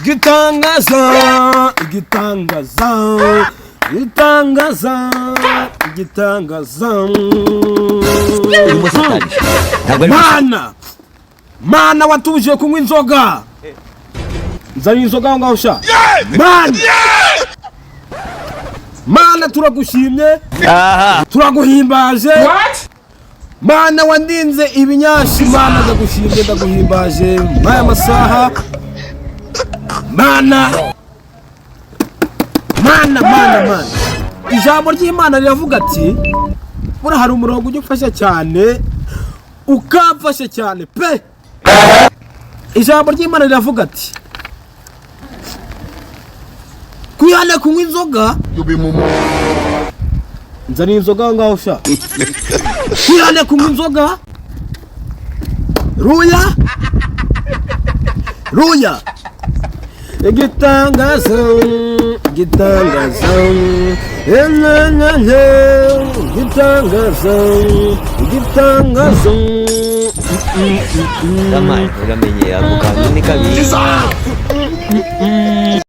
igitangaza igitangaza igitangaza igitangaza mana watuje kunywa inzoga nzanye inzoga aho ngaho sha mana turagushimye turaguhimbaje mana wandinze ibinyashi mana ndagushimye ndaguhimbaje mwaya masaha mana ijambo ry'Imana riravuga ati bura hari umurongo ujya ufasha cyane ukamfasha cyane pe. Ijambo ry'Imana riravuga ati kwihana kunywa inzoga nzana inzoga ngaho sha kwihana kunywa inzoga ruya igitangaza igitangaza igitangaza Damai, uramenye ako kantu ni kabiri.